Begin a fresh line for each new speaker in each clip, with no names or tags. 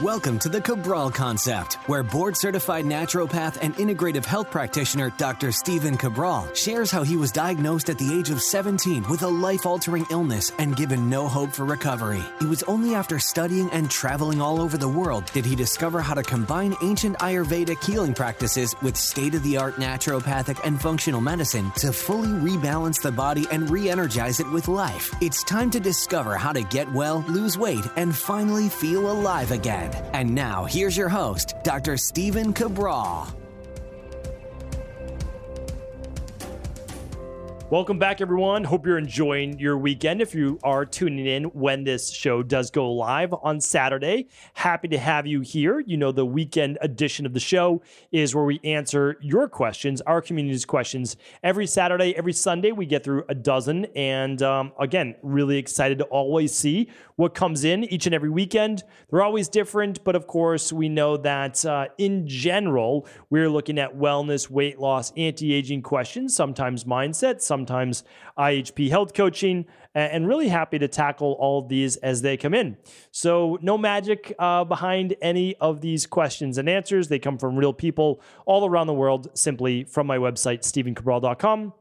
Welcome to the Cabral Concept, where board-certified naturopath and integrative health practitioner Dr. Cabral shares how he was diagnosed at the age of 17 with a life-altering illness and given no hope for recovery. It was only after studying and traveling all over the world did he discover how to combine ancient Ayurvedic healing practices with state-of-the-art naturopathic and functional medicine to fully rebalance the body and re-energize it with life. It's time to discover how to get well, lose weight, and finally feel alive again. And now, here's your host, Dr. Cabral.
Welcome back, everyone. Hope you're enjoying your weekend. If you are tuning in when this show does go live on Saturday, happy to have you here. You know, the weekend edition of the show is where we answer your questions, our community's questions. Every Saturday, every Sunday, we get through a dozen. And again, really excited to always see what comes in each and every weekend. They're always different, but of course, we know that in general, we're looking at wellness, weight loss, anti-aging questions, sometimes mindset, sometimes IHP health coaching, and really happy to tackle all of these as they come in. So no magic behind any of these questions and answers. They come from real people all around the world, simply from my website, stevencabral.com.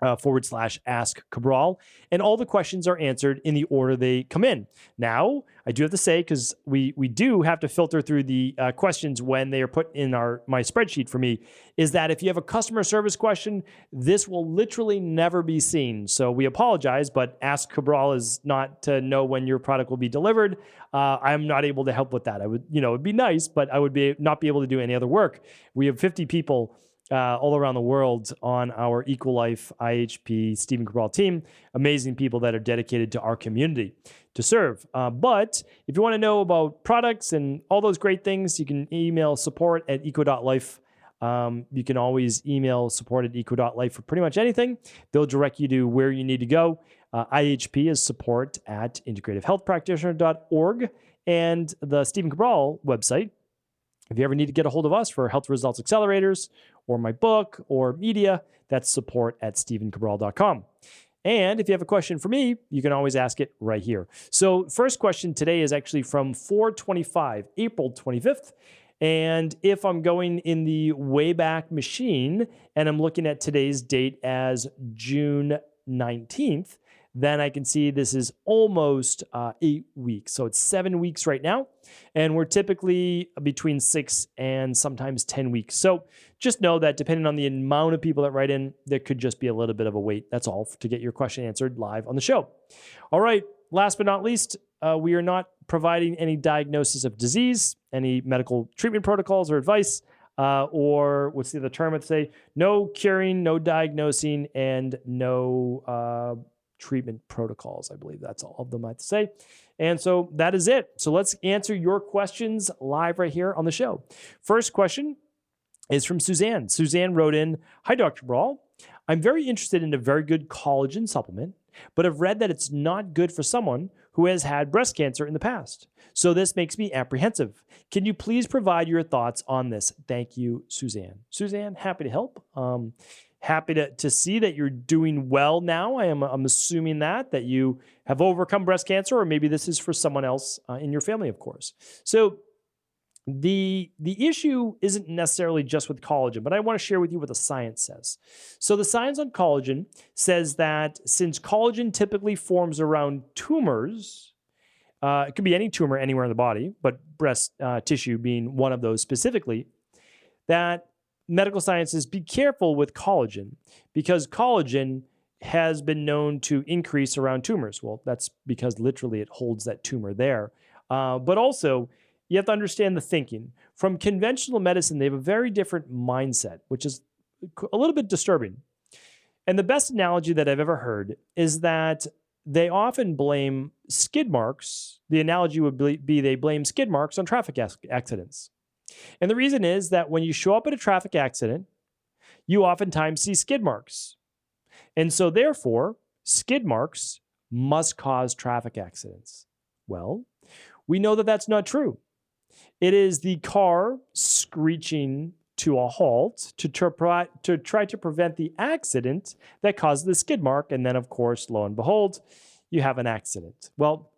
/Ask Cabral. And all the questions are answered in the order they come in. Now, I do have to say, because we do have to filter through the questions when they are put in my spreadsheet for me, is that if you have a customer service question, this will literally never be seen. So we apologize, but Ask Cabral is not to know when your product will be delivered. I'm not able to help with that. I would, it'd be nice, but I would not be able to do any other work. We have 50 people all around the world on our Equal Life IHP Stephen Cabral team. Amazing people that are dedicated to our community to serve. But if you want to know about products and all those great things, you can email support@eco.life. You can always email support@eco.life for pretty much anything. They'll direct you to where you need to go. IHP is support@integrativehealthpractitioner.org. And the Stephen Cabral website, if you ever need to get a hold of us for Health Results Accelerators or my book or media, that's support@stevencabral.com. And if you have a question for me, you can always ask it right here. So first question today is actually from 4/25, April 25th. And if I'm going in the Wayback Machine and I'm looking at today's date as June 19th, then I can see this is almost 8 weeks. So it's 7 weeks right now. And we're typically between 6 and sometimes 10 weeks. So just know that depending on the amount of people that write in, there could just be a little bit of a wait. That's all to get your question answered live on the show. All right. Last but not least, we are not providing any diagnosis of disease, any medical treatment protocols or advice, or what's the other term I'd say? No curing, no diagnosing, and no treatment protocols. I believe that's all of them I have to say. And so that is it. So let's answer your questions live right here on the show. First question is from Suzanne. Suzanne wrote in, "Hi, Dr. Cabral. I'm very interested in a very good collagen supplement, but I've read that it's not good for someone who has had breast cancer in the past. So this makes me apprehensive. Can you please provide your thoughts on this? Thank you, Suzanne." Suzanne, happy to help. Happy to see that you're doing well now. I'm assuming that you have overcome breast cancer, or maybe this is for someone else in your family, of course. So the issue isn't necessarily just with collagen, but I want to share with you what the science says. So the science on collagen says that since collagen typically forms around tumors, it could be any tumor anywhere in the body, but breast tissue being one of those specifically, that medical science is be careful with collagen because collagen has been known to increase around tumors. Well, that's because literally it holds that tumor there. But also, you have to understand the thinking. From conventional medicine, they have a very different mindset, which is a little bit disturbing. And the best analogy that I've ever heard is that they often blame skid marks. The analogy would be they blame skid marks on traffic accidents. And the reason is that when you show up at a traffic accident, you oftentimes see skid marks. And so therefore, skid marks must cause traffic accidents. Well, we know that that's not true. It is the car screeching to a halt to try to prevent the accident that caused the skid mark. And then, of course, lo and behold, you have an accident. Well,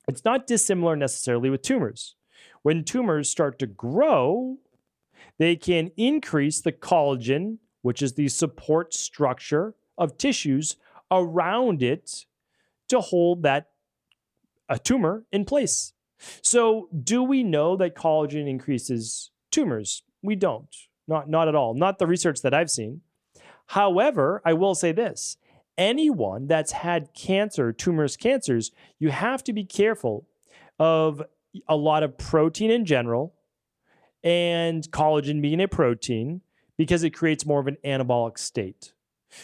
it's not dissimilar necessarily with tumors. When tumors start to grow, they can increase the collagen, which is the support structure of tissues around it to hold a tumor in place. So do we know that collagen increases tumors? We don't. Not at all. Not the research that I've seen. However, I will say this. Anyone that's had cancer, tumorous cancers, you have to be careful of a lot of protein in general and collagen being a protein because it creates more of an anabolic state.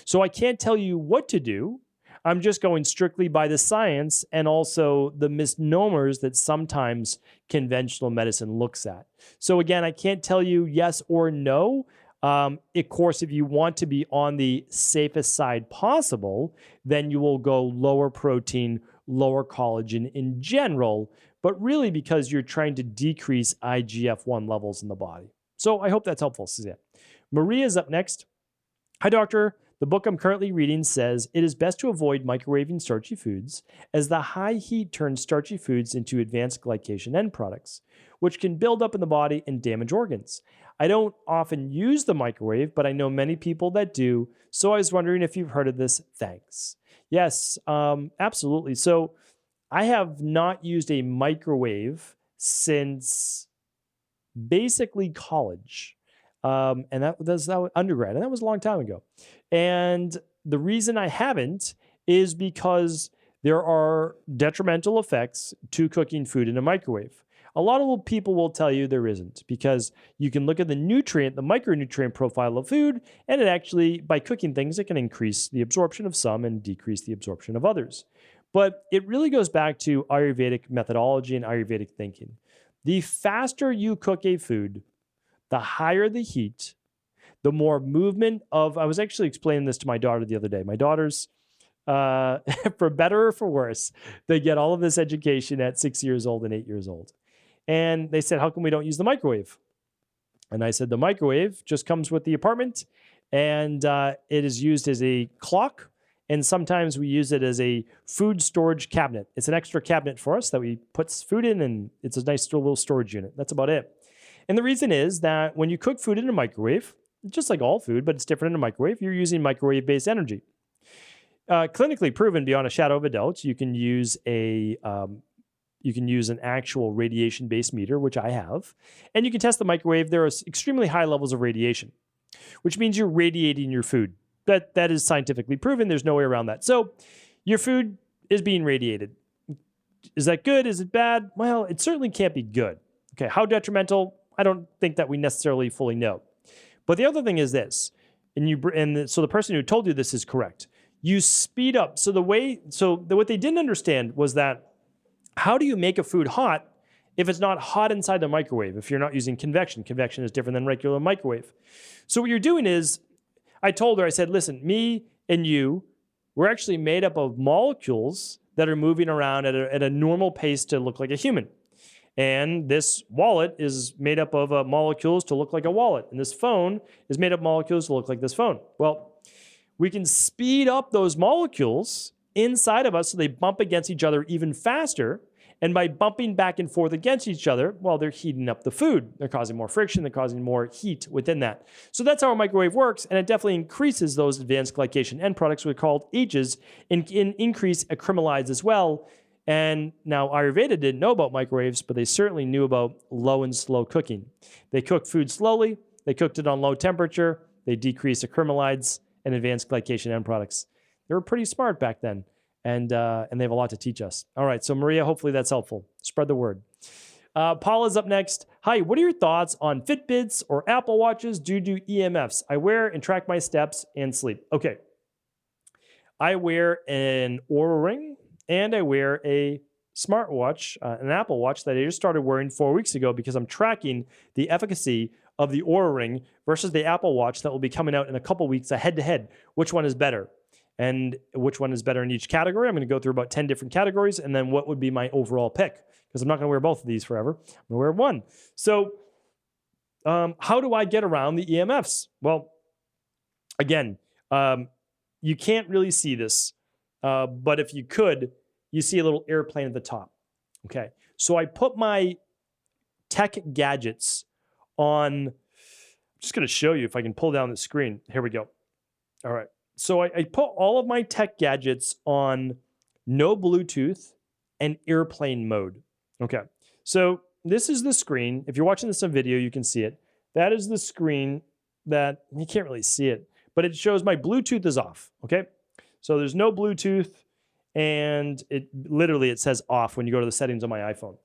So I can't tell you what to do. I'm just going strictly by the science and also the misnomers that sometimes conventional medicine looks at. So again, I can't tell you yes or no. Of course, if you want to be on the safest side possible, then you will go lower protein, lower collagen in general, but really because you're trying to decrease IGF-1 levels in the body. So I hope that's helpful, Suzanne. Maria is up next. Hi, doctor. The book I'm currently reading says it is best to avoid microwaving starchy foods as the high heat turns starchy foods into advanced glycation end products, which can build up in the body and damage organs. I don't often use the microwave, but I know many people that do. So I was wondering if you've heard of this. Thanks. Yes, absolutely. So I have not used a microwave since basically college. And that was undergrad, and that was a long time ago. And the reason I haven't is because there are detrimental effects to cooking food in a microwave. A lot of people will tell you there isn't because you can look at the micronutrient profile of food, and it actually, by cooking things, it can increase the absorption of some and decrease the absorption of others. But it really goes back to Ayurvedic methodology and Ayurvedic thinking. The faster you cook a food, the higher the heat, the more movement of, I was actually explaining this to my daughter the other day. My daughters, for better or for worse, they get all of this education at 6 years old and 8 years old. And they said, how come we don't use the microwave? And I said, the microwave just comes with the apartment, and it is used as a clock. And sometimes we use it as a food storage cabinet. It's an extra cabinet for us that we put food in, and it's a nice little storage unit. That's about it. And the reason is that when you cook food in a microwave, just like all food, but it's different in a microwave, you're using microwave-based energy. Clinically proven beyond a shadow of a doubt, you can use an actual radiation-based meter, which I have, and you can test the microwave. There are extremely high levels of radiation, which means you're radiating your food. That is scientifically proven. There's no way around that. So your food is being radiated. Is that good? Is it bad? Well, it certainly can't be good. Okay, how detrimental? I don't think that we necessarily fully know. But the other thing is this, so the person who told you this is correct. You speed up. So what they didn't understand was that how do you make a food hot if it's not hot inside the microwave, if you're not using convection? Convection is different than regular microwave. So what you're doing is, I told her, I said, listen, me and you, we're actually made up of molecules that are moving around at a normal pace to look like a human. And this wallet is made up of molecules to look like a wallet. And this phone is made up of molecules to look like this phone. Well, we can speed up those molecules inside of us so they bump against each other even faster. And by bumping back and forth against each other, well, they're heating up the food. They're causing more friction. They're causing more heat within that. So that's how a microwave works. And it definitely increases those advanced glycation end products, which are called H's, and increase acrylamides as well. And now Ayurveda didn't know about microwaves, but they certainly knew about low and slow cooking. They cooked food slowly. They cooked it on low temperature. They decreased acrylamides and advanced glycation end products. They were pretty smart back then, and they have a lot to teach us. All right, so Maria, hopefully that's helpful. Spread the word. Paula's up next. Hi, what are your thoughts on Fitbits or Apple Watches due to EMFs? I wear and track my steps and sleep. Okay. I wear an Oura Ring, and I wear a Smartwatch, an Apple Watch that I just started wearing 4 weeks ago because I'm tracking the efficacy of the Oura Ring versus the Apple Watch that will be coming out in a couple weeks, a head-to-head. Which one is better? And which one is better in each category? I'm going to go through about 10 different categories, and then what would be my overall pick? Because I'm not going to wear both of these forever. I'm going to wear one. So how do I get around the EMFs? Well, again, you can't really see this. But if you could, you see a little airplane at the top. Okay. So I put my tech gadgets on, I'm just going to show you if I can pull down the screen. Here we go. All right. So I put all of my tech gadgets on no Bluetooth and airplane mode. Okay. So this is the screen. If you're watching this on video, you can see it. That is the screen that, you can't really see it, but it shows my Bluetooth is off. Okay. So there's no Bluetooth, and it says off when you go to the settings on my iPhone.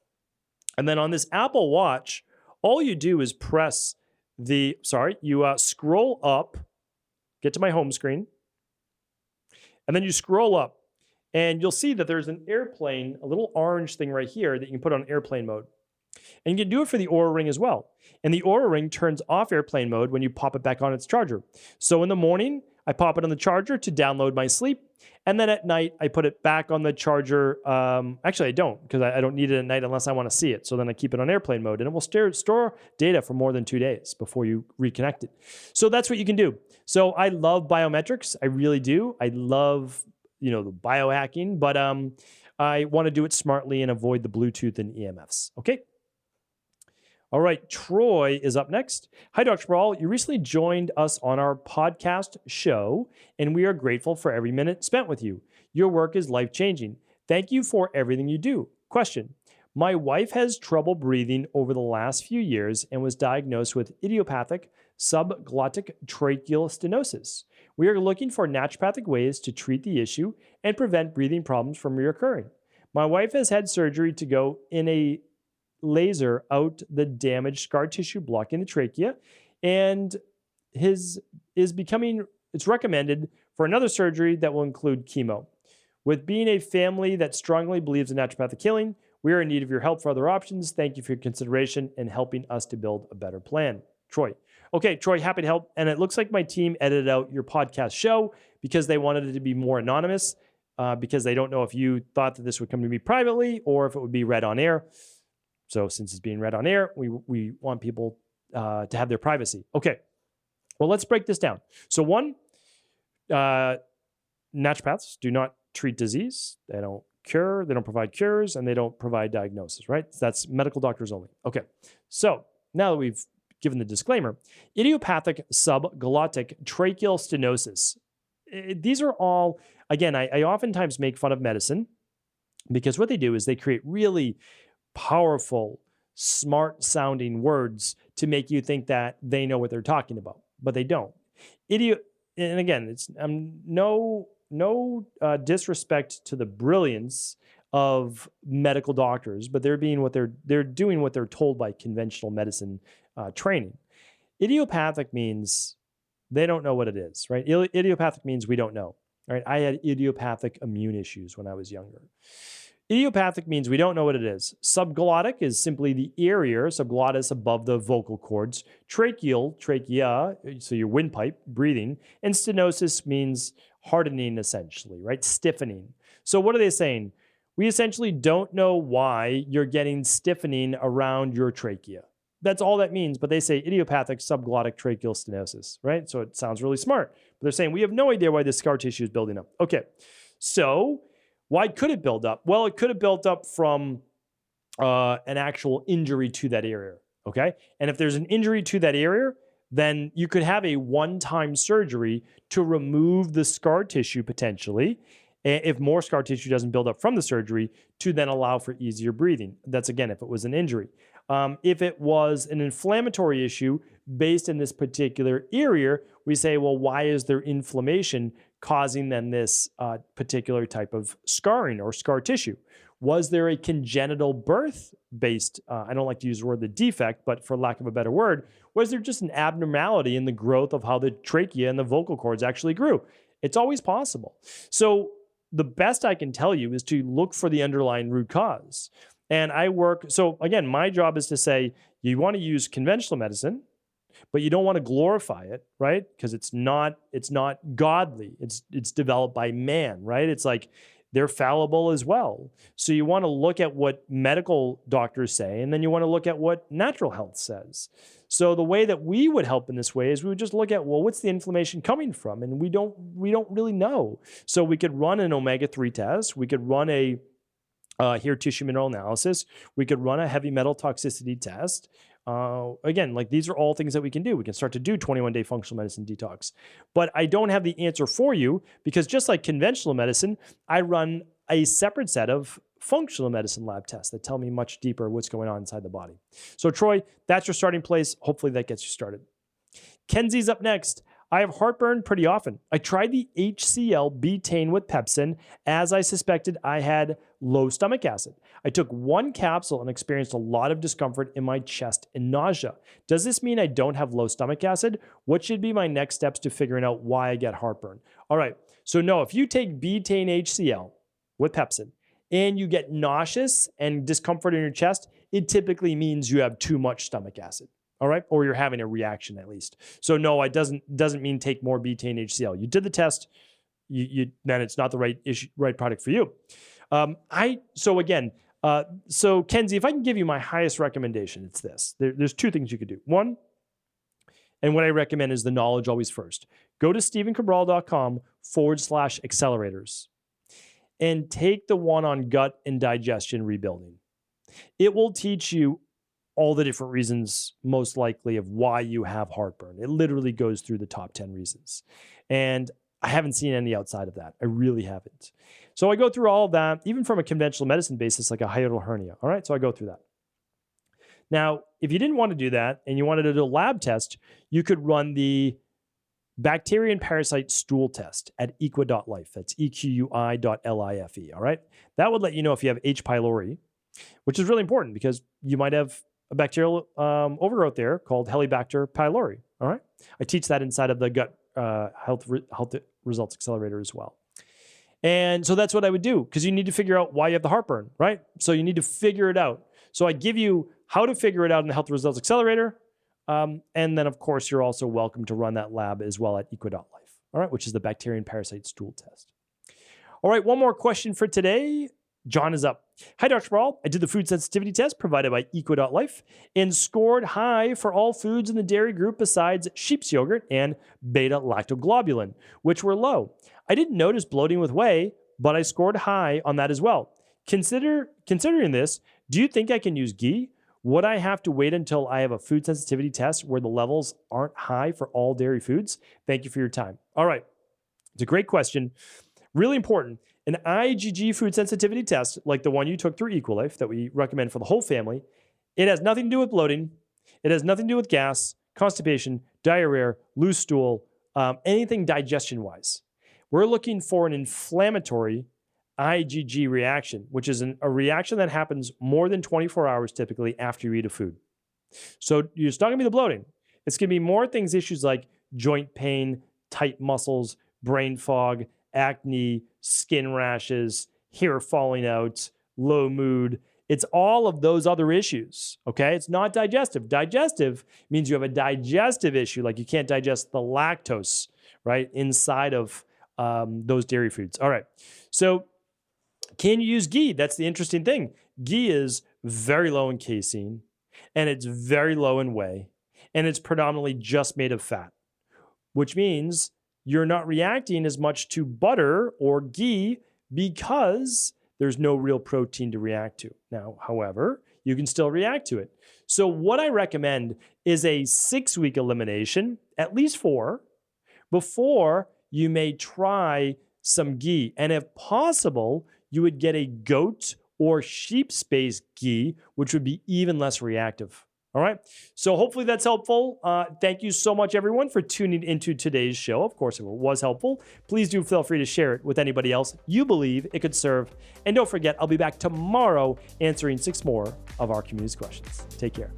And then on this Apple Watch, all you do is press scroll up, get to my home screen, and then you scroll up, and you'll see that there's an airplane, a little orange thing right here that you can put on airplane mode. And you can do it for the Oura Ring as well. And the Oura Ring turns off airplane mode when you pop it back on its charger. So in the morning, I pop it on the charger to download my sleep. And then at night, I put it back on the charger. Actually, I don't, because I don't need it at night unless I want to see it. So then I keep it on airplane mode, and it will store data for more than 2 days before you reconnect it. So that's what you can do. So I love biometrics. I really do. I love, the biohacking, but I want to do it smartly and avoid the Bluetooth and EMFs. Okay. All right, Troy is up next. Hi, Dr. Cabral. You recently joined us on our podcast show, and we are grateful for every minute spent with you. Your work is life-changing. Thank you for everything you do. Question. My wife has trouble breathing over the last few years and was diagnosed with idiopathic subglottic tracheal stenosis. We are looking for naturopathic ways to treat the issue and prevent breathing problems from reoccurring. My wife has had surgery to go in a laser out the damaged scar tissue blocking the trachea, and it's recommended for another surgery that will include chemo. With being a family that strongly believes in naturopathic healing, we are in need of your help for other options. Thank you for your consideration and helping us to build a better plan. Troy. Okay, Troy, happy to help. And it looks like my team edited out your podcast show because they wanted it to be more anonymous, because they don't know if you thought that this would come to me privately or if it would be read on air. So since it's being read on air, we want people to have their privacy. Okay, well, let's break this down. So one, naturopaths do not treat disease. They don't cure, they don't provide cures, and they don't provide diagnosis, right? That's medical doctors only. Okay, so now that we've given the disclaimer, idiopathic subglottic tracheal stenosis. These are all, again, I oftentimes make fun of medicine because what they do is they create really powerful, smart-sounding words to make you think that they know what they're talking about, but they don't. And again, it's no disrespect to the brilliance of medical doctors, but they're doing what they're told by conventional medicine training. Idiopathic means they don't know what it is, right? Idiopathic means we don't know, right? I had idiopathic immune issues when I was younger. Idiopathic means we don't know what it is. Subglottic is simply the area, subglottis above the vocal cords. Tracheal, trachea, so your windpipe, breathing. And stenosis means hardening, essentially, right? Stiffening. So what are they saying? We essentially don't know why you're getting stiffening around your trachea. That's all that means, but they say idiopathic subglottic tracheal stenosis, right? So it sounds really smart, but they're saying we have no idea why this scar tissue is building up. Okay, so why could it build up? Well, it could have built up from an actual injury to that area, okay? And if there's an injury to that area, then you could have a one-time surgery to remove the scar tissue potentially, if more scar tissue doesn't build up from the surgery, to then allow for easier breathing. That's, again, if it was an injury. If it was an inflammatory issue based in this particular area, we say, well, why is there inflammation causing then this particular type of scarring or scar tissue? Was there a congenital birth-based, I don't like to use the word the defect, but for lack of a better word, was there just an abnormality in the growth of how the trachea and the vocal cords actually grew? It's always possible. So the best I can tell you is to look for the underlying root cause. And so again, my job is to say, you want to use conventional medicine, but you don't want to glorify it, right? Because it's not godly. It's developed by man, right? It's like they're fallible as well. So you want to look at what medical doctors say, and then you want to look at what natural health says. So the way that we would help in this way is we would just look at, well, what's the inflammation coming from? And we don't really know. So we could run an omega-3 test. We could run a hair tissue mineral analysis. We could run a heavy metal toxicity test. Again, like these are all things that we can do. We can start to do 21-day functional medicine detox. But I don't have the answer for you because just like conventional medicine, I run a separate set of functional medicine lab tests that tell me much deeper what's going on inside the body. So Troy, that's your starting place. Hopefully that gets you started. Kenzie's up next. I have heartburn pretty often. I tried the HCL betaine with pepsin as I suspected I had low stomach acid. I took one capsule and experienced a lot of discomfort in my chest and nausea. Does this mean I don't have low stomach acid? What should be my next steps to figuring out why I get heartburn? All right, so no, if you take betaine HCL with pepsin and you get nauseous and discomfort in your chest, it typically means you have too much stomach acid. All right, or you're having a reaction at least. So no, it doesn't mean take more betaine HCL. You did the test, then it's not the right product for you. So Kenzie, if I can give you my highest recommendation, it's this. There's two things you could do. One, and what I recommend is the knowledge always first. Go to stevencabral.com/accelerators and take the one on gut and digestion rebuilding. It will teach you all the different reasons, most likely, of why you have heartburn. It literally goes through the top 10 reasons. And I haven't seen any outside of that. I really haven't. So I go through all of that, even from a conventional medicine basis, like a hiatal hernia. All right, so I go through that. Now, if you didn't want to do that and you wanted to do a lab test, you could run the bacteria and parasite stool test at equi.life. That's EQUI.life. All right, that would let you know if you have H. pylori, which is really important because you might have a bacterial overgrowth there called Helicobacter pylori. All right, I teach that inside of the gut health results accelerator as well. And so that's what I would do because you need to figure out why you have the heartburn, right? So you need to figure it out. So I give you how to figure it out in the health results accelerator. And then of course, you're also welcome to run that lab as well at equi.life. All right, which is the bacteria and parasite stool test. All right, one more question for today. John is up. Hi, Dr. Cabral. I did the food sensitivity test provided by equi.life and scored high for all foods in the dairy group besides sheep's yogurt and beta-lactoglobulin, which were low. I didn't notice bloating with whey, but I scored high on that as well. Considering this, do you think I can use ghee? Would I have to wait until I have a food sensitivity test where the levels aren't high for all dairy foods? Thank you for your time. All right. It's a great question. Really important. An IgG food sensitivity test, like the one you took through Equilife that we recommend for the whole family, it has nothing to do with bloating. It has nothing to do with gas, constipation, diarrhea, loose stool, anything digestion-wise. We're looking for an inflammatory IgG reaction, which is a reaction that happens more than 24 hours typically after you eat a food. So it's not going to be the bloating. It's going to be more issues like joint pain, tight muscles, brain fog, acne, skin rashes, hair falling out, low mood. It's all of those other issues, okay? It's not digestive. Digestive means you have a digestive issue, like you can't digest the lactose, right, inside of those dairy foods. All right, so can you use ghee? That's the interesting thing. Ghee is very low in casein, and it's very low in whey, and it's predominantly just made of fat, which means you're not reacting as much to butter or ghee because there's no real protein to react to. Now, however, you can still react to it. So what I recommend is a 6-week elimination, at least 4, before you may try some ghee. And if possible, you would get a goat or sheep-based ghee, which would be even less reactive. All right. So hopefully that's helpful. Thank you so much, everyone, for tuning into today's show. Of course, if it was helpful, please do feel free to share it with anybody else you believe it could serve. And don't forget, I'll be back tomorrow answering 6 more of our community's questions. Take care.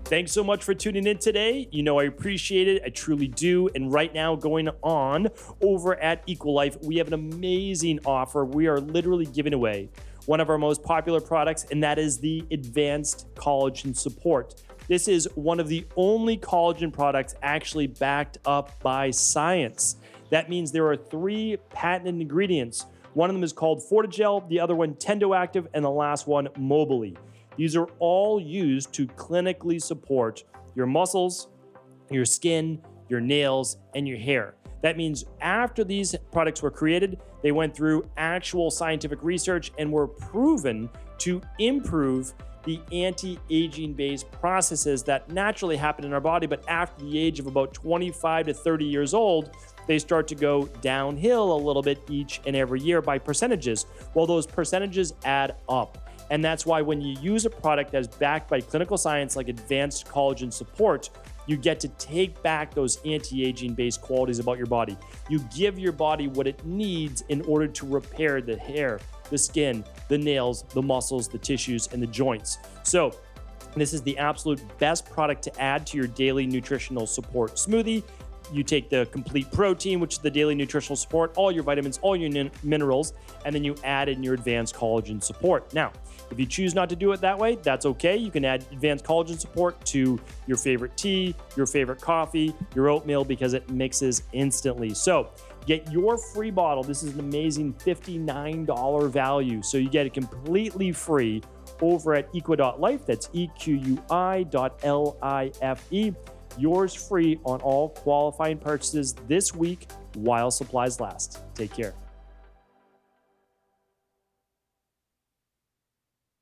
Thanks so much for tuning in today. You know I appreciate it. I truly do. And right now, going on over at Equilife, we have an amazing offer. We are literally giving away one of our most popular products, and that is the Advanced Collagen Support. This is one of the only collagen products actually backed up by science. That means there are 3 patented ingredients. One of them is called Fortigel, the other one Tendoactive, and the last one Mobily. These are all used to clinically support your muscles, your skin, your nails, and your hair. That means after these products were created, they went through actual scientific research and were proven to improve the anti-aging based processes that naturally happen in our body, but after the age of about 25 to 30 years old, they start to go downhill a little bit each and every year by percentages. Well, those percentages add up. And that's why when you use a product that's backed by clinical science like advanced collagen support, you get to take back those anti-aging based qualities about your body. You give your body what it needs in order to repair the hair, the skin, the nails, the muscles, the tissues, and the joints. So this is the absolute best product to add to your daily nutritional support smoothie. You take the complete protein, which is the daily nutritional support, all your vitamins, all your minerals, and then you add in your advanced collagen support. Now, if you choose not to do it that way, that's okay. You can add advanced collagen support to your favorite tea, your favorite coffee, your oatmeal, because it mixes instantly. So get your free bottle. This is an amazing $59 value. So you get it completely free over at equi.life. That's EQUI.LIFE. Yours free on all qualifying purchases this week while supplies last. Take care.